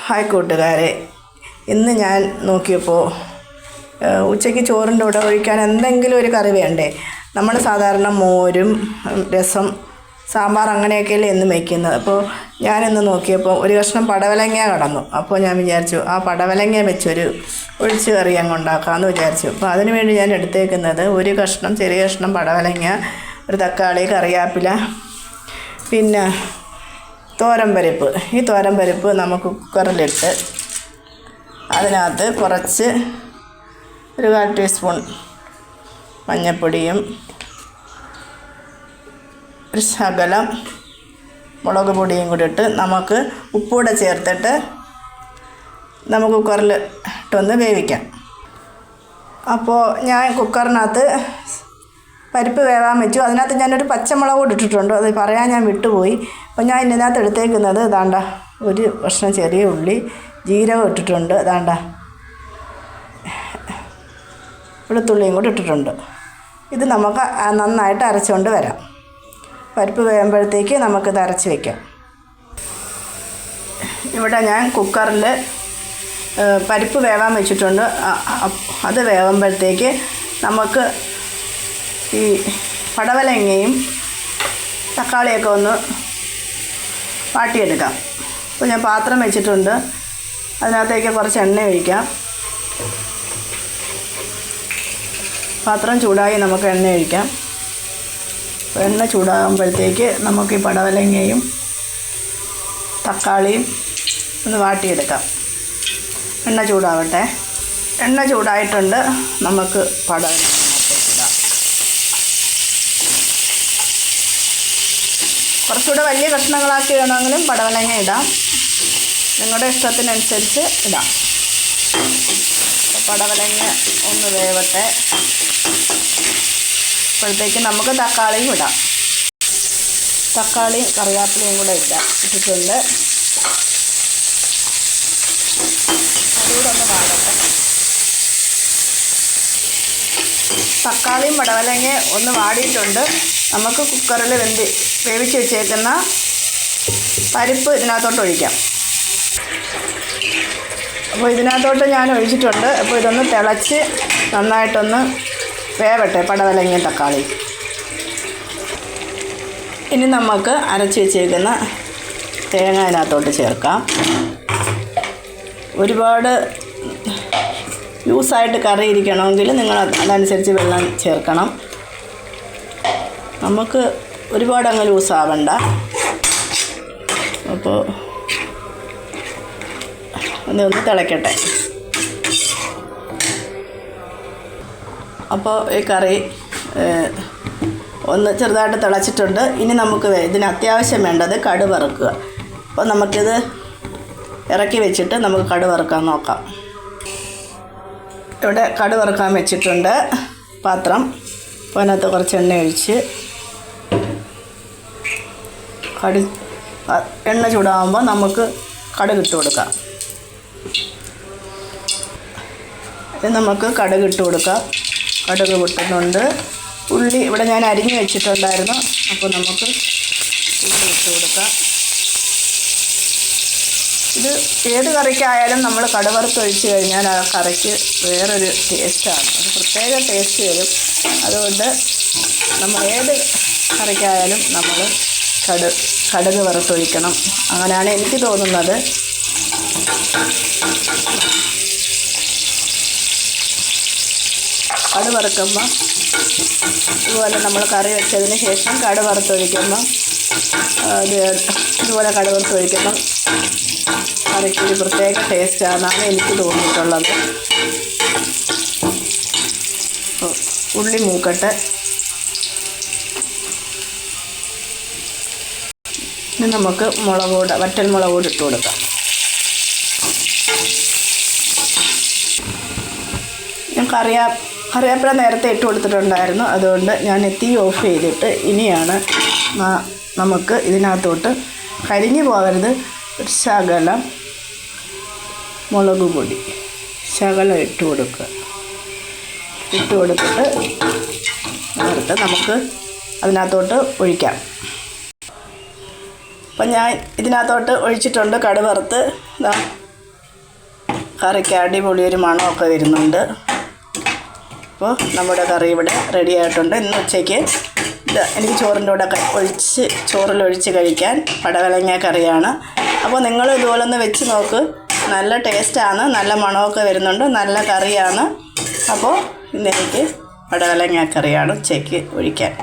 Hi കൂട്ടുകാരെ, ഇന്ന് ഞാൻ നോക്കിയപ്പോൾ ഉച്ചയ്ക്ക് ചോറിൻ്റെ കൂടെ ഒഴിക്കാൻ എന്തെങ്കിലും ഒരു കറി വേണ്ടേ. നമ്മൾ സാധാരണ മോരും രസം സാമ്പാർ അങ്ങനെയൊക്കെയല്ലേ എന്നും വയ്ക്കുന്നത്. അപ്പോൾ ഞാനിന്ന് നോക്കിയപ്പോൾ ഒരു കഷ്ണം പടവലങ്ങ കടന്നു. അപ്പോൾ ഞാൻ വിചാരിച്ചു ആ പടവലങ്ങ വെച്ചൊരു ഒഴിച്ച് കറി അങ്ങ് ഉണ്ടാക്കാമെന്ന് വിചാരിച്ചു. അപ്പോൾ അതിനുവേണ്ടി ഞാൻ എടുത്തേക്കുന്നത് ഒരു കഷ്ണം ചെറിയ കഷ്ണം പടവലങ്ങ, ഒരു തക്കാളി, കറിവേപ്പില, പിന്നെ തോരൻപരിപ്പ്. ഈ തോരൻപരിപ്പ് നമുക്ക് കുക്കറിലിട്ട് അതിനകത്ത് കുറച്ച് ഒരു 1/4 ടീസ്പൂൺ മഞ്ഞൾപ്പൊടിയും ഒരു ശകലം മുളക് പൊടിയും കൂടി ഇട്ട് നമുക്ക് ഉപ്പൂടെ ചേർത്തിട്ട് നമുക്ക് കുക്കറിൽ ഇട്ടൊന്ന് വേവിക്കാം. അപ്പോൾ ഞാൻ കുക്കറിനകത്ത് പരിപ്പ് വേവാൻ വെച്ചു. അതിനകത്ത് ഞാനൊരു പച്ചമുളക് കൂടി ഇട്ടിട്ടുണ്ട്, അത് പറയാൻ ഞാൻ വിട്ടുപോയി. അപ്പോൾ ഞാൻ ഇതിനകത്ത് എടുത്തേക്കുന്നത് ഇതാണ്ട ഒരു കഷ്ണം ചെറിയ ഉള്ളി, ജീരകം ഇട്ടിട്ടുണ്ട്, ഇതാണ്ട വെളുത്തുള്ളിയും കൂടി ഇട്ടിട്ടുണ്ട്. ഇത് നമുക്ക് നന്നായിട്ട് അരച്ചുകൊണ്ട് വരാം. പരിപ്പ് വേകുമ്പോഴത്തേക്ക് നമുക്കിത് അരച്ച് വയ്ക്കാം. ഇവിടെ ഞാൻ കുക്കറിൽ പരിപ്പ് വേവാൻ വെച്ചിട്ടുണ്ട്. അത് വേകുമ്പോഴത്തേക്ക് നമുക്ക് ഈ പടവലങ്ങയും തക്കാളിയൊക്കെ ഒന്ന് വാട്ടിയെടുക്കാം. അപ്പോൾ ഞാൻ പാത്രം വെച്ചിട്ടുണ്ട്, അതിനകത്തേക്ക് കുറച്ച് എണ്ണ ഒഴിക്കാം. പാത്രം ചൂടായി നമുക്ക് എണ്ണ ഒഴിക്കാം. എണ്ണ ചൂടാകുമ്പോഴത്തേക്ക് നമുക്ക് ഈ പടവലങ്ങയും തക്കാളിയും ഒന്ന് വാട്ടിയെടുക്കാം. എണ്ണ ചൂടാവട്ടെ. എണ്ണ ചൂടായിട്ടുണ്ട്, നമുക്ക് പടവലങ്ങ ഇടാം. കുറച്ചുകൂടെ വലിയ കഷ്ണങ്ങളാക്കി വേണമെങ്കിലും പടവലങ്ങ ഇടാം, നിങ്ങളുടെ ഇഷ്ടത്തിനനുസരിച്ച് ഇടാം. അപ്പോൾ പടവലങ്ങ ഒന്ന് വേവട്ടെ. അപ്പോഴത്തേക്ക് നമുക്ക് തക്കാളിയും ഇടാം. തക്കാളിയും കറിവേപ്പിലയും കൂടെ ഇട്ടിട്ടുണ്ട്. അതുകൂടെ ഒന്ന് വാടട്ടെ. തക്കാളിയും പടവലങ്ങ ഒന്ന് വാടിയിട്ടുണ്ട്. നമുക്ക് കുക്കറിൽ വേവിച്ച് വെച്ചേക്കുന്ന പരിപ്പ് ഇതിനകത്തോട്ട് ഒഴിക്കാം. അപ്പോൾ ഇതിനകത്തോട്ട് ഞാൻ ഒഴിച്ചിട്ടുണ്ട്. അപ്പോൾ ഇതൊന്ന് തിളച്ച് നന്നായിട്ടൊന്ന് വേവട്ടെ പടവലങ്ങയും തക്കാളി. ഇനി നമുക്ക് അരച്ച് വെച്ചേക്കുന്ന തേങ്ങ അതിനകത്തോട്ട് ചേർക്കാം. ഒരുപാട് ലൂസായിട്ട് കറി ഇരിക്കണമെങ്കിൽ നിങ്ങൾ അതനുസരിച്ച് വെള്ളം ചേർക്കണം. നമുക്ക് ഒരുപാട് അങ്ങ് ലൂസാവണ്ട. അപ്പോൾ ഒന്ന് തിളയ്ക്കട്ടെ. അപ്പോൾ ഈ കറി ഒന്ന് ചെറുതായിട്ട് തിളച്ചിട്ടുണ്ട്. ഇനി നമുക്ക് ഇതിന് അത്യാവശ്യം വേണ്ടത് കടുക് വറുക്കുക. അപ്പോൾ നമുക്കിത് ഇറക്കി വെച്ചിട്ട് നമുക്ക് കടുക് വറുക്കാൻ നോക്കാം. ഇവിടെ കടുക് വറുക്കാൻ വെച്ചിട്ടുണ്ട് പാത്രം. അപ്പോൾ അതിനകത്ത് കുറച്ച് എണ്ണ ഒഴിച്ച് എണ്ണ ചൂടാകുമ്പോൾ നമുക്ക് കടുക് ഇട്ട് കൊടുക്കാം. ഇത് നമുക്ക് കടുക് ഇട്ട് കൊടുക്കാം. കടുക് പൊട്ടുന്നുണ്ട്. ഉള്ളി ഇവിടെ ഞാൻ അരിഞ്ഞ് വെച്ചിട്ടുണ്ടായിരുന്നു, അപ്പോൾ നമുക്ക് ഉള്ളി ഇട്ട് കൊടുക്കാം. ഇത് ഏത് കറിക്കായാലും നമ്മൾ കടുക് വറുത്തൊഴിച്ച് കഴിഞ്ഞാൽ ആ കറിക്ക് വേറൊരു ടേസ്റ്റാണ്, ഒരു പ്രത്യേക ടേസ്റ്റ് വരും. അതുകൊണ്ട് നമ്മൾ ഏത് കറിക്കായാലും നമ്മൾ കടുക് വറുത്തൊഴിക്കണം. അങ്ങനെയാണ് എനിക്ക് തോന്നുന്നത്. കടുക് വറുക്കുമ്പോൾ ഇതുപോലെ നമ്മൾ കറി വെച്ചതിന് ശേഷം കടുക് വറുത്തൊഴിക്കുമ്പം ഇതുപോലെ കടുക് വറുത്തൊഴിക്കുമ്പം കറിക്ക് ഒരു പ്രത്യേക ടേസ്റ്റാണെന്നാണ് എനിക്ക് തോന്നിയിട്ടുള്ളത്. ഉള്ളി മൂക്കട്ടെ. ഇനി നമുക്ക് വറ്റൽ മുളക് കൂടി ഇട്ട് കൊടുക്കാം. ഞാൻ കറിവേപ്പില നേരത്തെ ഇട്ട് കൊടുത്തിട്ടുണ്ടായിരുന്നു, അതുകൊണ്ട് ഞാൻ തീ ഓഫ് ചെയ്തിട്ട് ഇനിയാണ് നമുക്ക് ഇതിനകത്തോട്ട് കരിഞ്ഞു പോകരുത് ഒരു ശകലം മുളക് പൊടി ശകലം ഇട്ട് കൊടുത്തിട്ട് നേരത്തെ നമുക്ക് അതിനകത്തോട്ട് ഒഴിക്കാം. അപ്പം ഞാൻ ഇതിനകത്തോട്ട് ഒഴിച്ചിട്ടുണ്ട് കടുക് വറുത്ത്. കറിക്ക് അടിപൊളി ഒരു മണമൊക്കെ വരുന്നുണ്ട്. അപ്പോൾ നമ്മുടെ കറി ഇവിടെ റെഡി ആയിട്ടുണ്ട്. ഇന്ന് ഉച്ചയ്ക്ക് എനിക്ക് ചോറിൻ്റെ കൂടെ ചോറിലൊഴിച്ച് കഴിക്കാൻ പടവലങ്ങ കറിയാണ്. അപ്പോൾ നിങ്ങൾ ഇതുപോലെ ഒന്ന് വെച്ച് നോക്ക്. നല്ല ടേസ്റ്റാണ്, നല്ല മണമൊക്കെ വരുന്നുണ്ട്, നല്ല കറിയാണ്. അപ്പോൾ ഇന്നെനിക്ക് പടവലങ്ങ കറിയാണ് ഉച്ചയ്ക്ക് ഒഴിക്കാൻ.